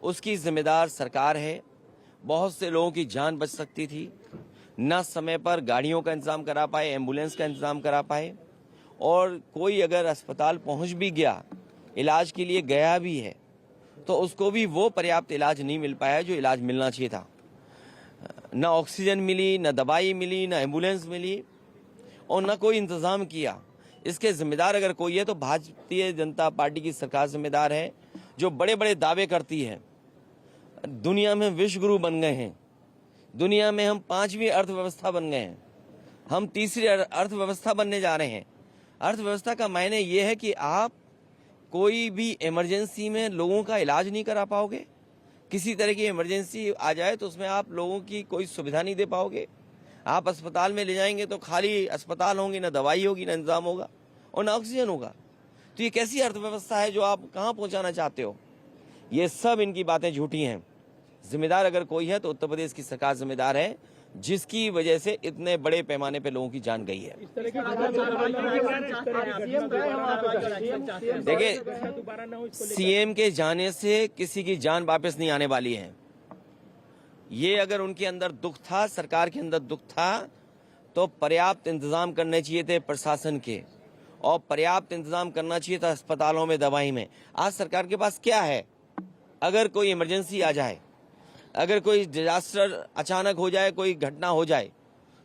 उसकी जिम्मेदार सरकार है। बहुत से लोगों की जान बच सकती थी। न समय पर गाड़ियों का इंतजाम करा पाए, एम्बुलेंस का इंतजाम करा पाए, और कोई अगर अस्पताल पहुंच भी गया, इलाज के लिए गया भी है, तो उसको भी वो पर्याप्त इलाज नहीं मिल पाया जो इलाज मिलना चाहिए था। न ऑक्सीजन मिली, न दवाई मिली, न एम्बुलेंस मिली, और न कोई इंतजाम किया। इसके जिम्मेदार अगर कोई है तो भारतीय जनता पार्टी की सरकार जिम्मेदार है, जो बड़े बड़े दावे करती है। दुनिया में विश्व गुरु बन गए हैं, दुनिया में हम 5वीं अर्थव्यवस्था बन गए हैं, हम तीसरी अर्थव्यवस्था बनने जा रहे हैं। अर्थव्यवस्था का मायने ये है कि आप कोई भी इमरजेंसी में लोगों का इलाज नहीं करा पाओगे। किसी तरह की इमरजेंसी आ जाए तो उसमें आप लोगों की कोई सुविधा नहीं दे पाओगे। आप अस्पताल में ले जाएंगे तो खाली अस्पताल होंगे, ना दवाई होगी, ना इंतजाम होगा, और ना ऑक्सीजन होगा। तो ये कैसी अर्थव्यवस्था है जो आप कहाँ पहुँचाना चाहते हो? ये सब इनकी बातें झूठी हैं। जिम्मेदार अगर कोई है तो उत्तर प्रदेश की सरकार जिम्मेदार है, जिसकी वजह से इतने बड़े पैमाने पे लोगों की जान गई है। देखिए, सीएम के जाने से किसी की जान वापस नहीं आने वाली है। ये अगर उनके अंदर दुख था, सरकार के अंदर दुख था, तो पर्याप्त इंतजाम करने चाहिए थे प्रशासन के, और पर्याप्त इंतजाम करना चाहिए था अस्पतालों में, दवाई में। आज सरकार के पास क्या है? अगर कोई इमरजेंसी आ जाए, अगर कोई डिजास्टर अचानक हो जाए, कोई घटना हो जाए,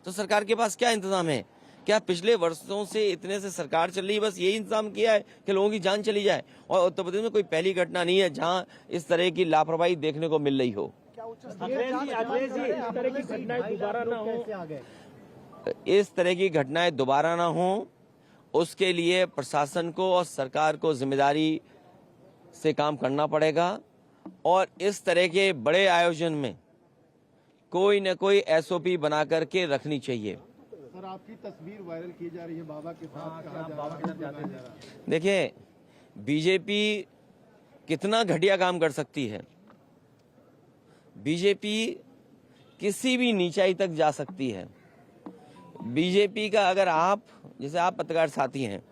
तो सरकार के पास क्या इंतजाम है? क्या पिछले वर्षों से इतने से सरकार चल रही है, बस यही इंतजाम किया है कि लोगों की जान चली जाए? और उत्तर प्रदेश में कोई पहली घटना नहीं है जहां इस तरह की लापरवाही देखने को मिल रही हो। इस तरह की घटनाएं दोबारा ना हो, उसके लिए प्रशासन को और सरकार को जिम्मेदारी से काम करना पड़ेगा, और इस तरह के बड़े आयोजन में कोई न कोई एसओपी बना करके रखनी चाहिए। सर, आपकी तस्वीर वायरल की जा रही है बाबा के साथ, कहा जा रहा है। देखिए, बीजेपी कितना घटिया काम कर सकती है। बीजेपी किसी भी नीचाई तक जा सकती है। बीजेपी का अगर आप, जैसे आप पत्रकार साथी हैं,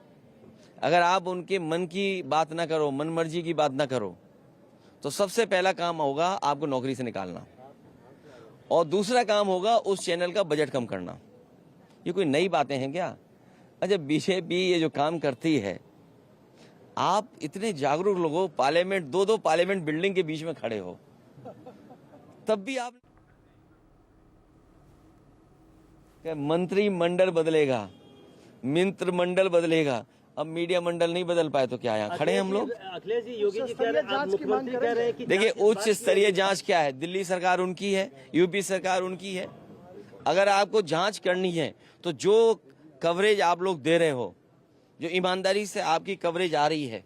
अगर आप उनके मन की बात ना करो, मन मर्जी की बात ना करो, तो सबसे पहला काम होगा आपको नौकरी से निकालना, और दूसरा काम होगा उस चैनल का बजट कम करना। ये कोई नई बातें हैं क्या? अच्छा, बीजेपी ये जो काम करती है, आप इतने जागरूक लोग हो, पार्लियामेंट, दो पार्लियामेंट बिल्डिंग के बीच में खड़े हो, तब भी आप मंत्रिमंडल बदलेगा, मंत्रिमंडल बदलेगा, अब मीडिया मंडल नहीं बदल पाए तो क्या यहाँ खड़े हैं हम लोग? अखिलेश जी, योगी जी कह रहे हैं, आप मुख्यमंत्री कह रहे हैं कि देखिए, उच्च स्तरीय जांच क्या है? दिल्ली सरकार उनकी है, यूपी सरकार उनकी है। अगर आपको जांच करनी है तो जो कवरेज आप लोग दे रहे हो, जो ईमानदारी से आपकी कवरेज आ रही है,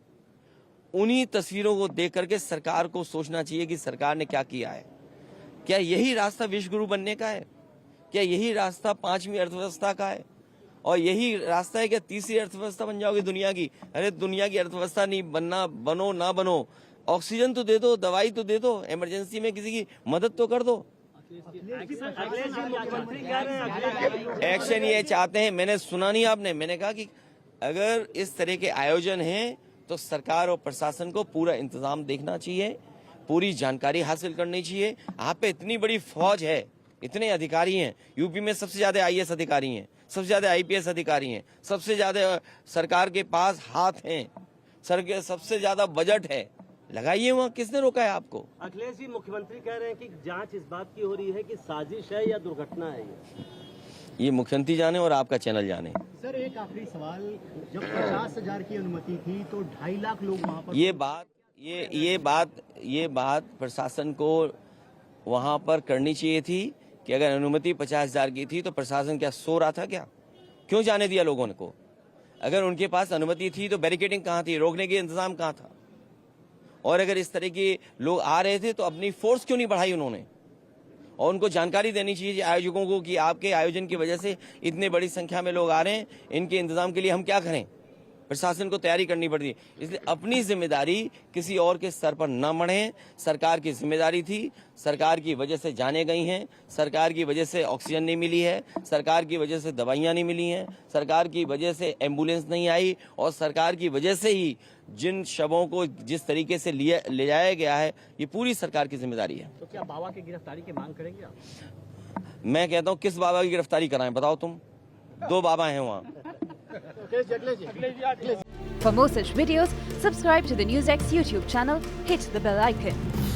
उन्हीं तस्वीरों को देख करके सरकार को सोचना चाहिए कि सरकार ने क्या किया है। क्या यही रास्ता विश्व गुरु बनने का है? क्या यही रास्ता 5वीं अर्थव्यवस्था का है? और यही रास्ता है कि तीसरी अर्थव्यवस्था बन जाओगे दुनिया की? अरे, दुनिया की अर्थव्यवस्था नहीं बनना, बनो ना बनो, ऑक्सीजन तो दे दो, दवाई तो दे दो, इमरजेंसी में किसी की मदद तो कर दो। एक्शन ये चाहते हैं। मैंने सुना नहीं आपने, मैंने कहा कि अगर इस तरह के आयोजन हैं तो सरकार और प्रशासन को पूरा इंतजाम देखना चाहिए, पूरी जानकारी हासिल करनी चाहिए। आप पे इतनी बड़ी फौज है, इतने अधिकारी हैं, यूपी में सबसे ज्यादा आईएएस अधिकारी हैं, सबसे ज्यादा आईपीएस अधिकारी हैं, सबसे ज्यादा सरकार के पास हाथ हैं, सबसे ज्यादा बजट है, लगाइए वहाँ। किसने रोका है आपको? अखिलेश जी, मुख्यमंत्री कह रहे हैं कि जांच इस बात की हो रही है कि साजिश है या दुर्घटना है। ये मुख्यमंत्री जाने और आपका चैनल जाने। सर, एक आखिरी सवाल, जब 50,000 की अनुमति थी तो 2.5 लाख लोग वहाँ पर, ये बात प्रशासन को वहाँ पर करनी चाहिए थी कि अगर अनुमति 50,000 की थी तो प्रशासन क्या सो रहा था क्या? क्यों जाने दिया लोगों को? अगर उनके पास अनुमति थी तो बैरिकेडिंग कहाँ थी, रोकने के इंतजाम कहाँ था? और अगर इस तरह के लोग आ रहे थे तो अपनी फोर्स क्यों नहीं बढ़ाई उन्होंने? और उनको जानकारी देनी चाहिए आयोजकों को कि आपके आयोजन की वजह से इतने बड़ी संख्या में लोग आ रहे हैं, इनके इंतजाम के लिए हम क्या करें। प्रशासन को तैयारी करनी पड़ती है। इसलिए अपनी जिम्मेदारी किसी और के सर पर न मढ़े। सरकार की जिम्मेदारी थी, सरकार की वजह से जाने गई हैं, सरकार की वजह से ऑक्सीजन नहीं मिली है, सरकार की वजह से दवाइयाँ नहीं मिली हैं, सरकार की वजह से एम्बुलेंस नहीं आई, और सरकार की वजह से ही जिन शवों को जिस तरीके से ले जाया गया है, ये पूरी सरकार की जिम्मेदारी है। तो क्या बाबा की गिरफ्तारी की मांग करेंगे आप? मैं कहता हूँ किस बाबा की गिरफ्तारी कराएं, बताओ तुम? 2 बाबा हैं वहाँ। For more such videos, subscribe to the NewsX YouTube channel, hit the bell icon.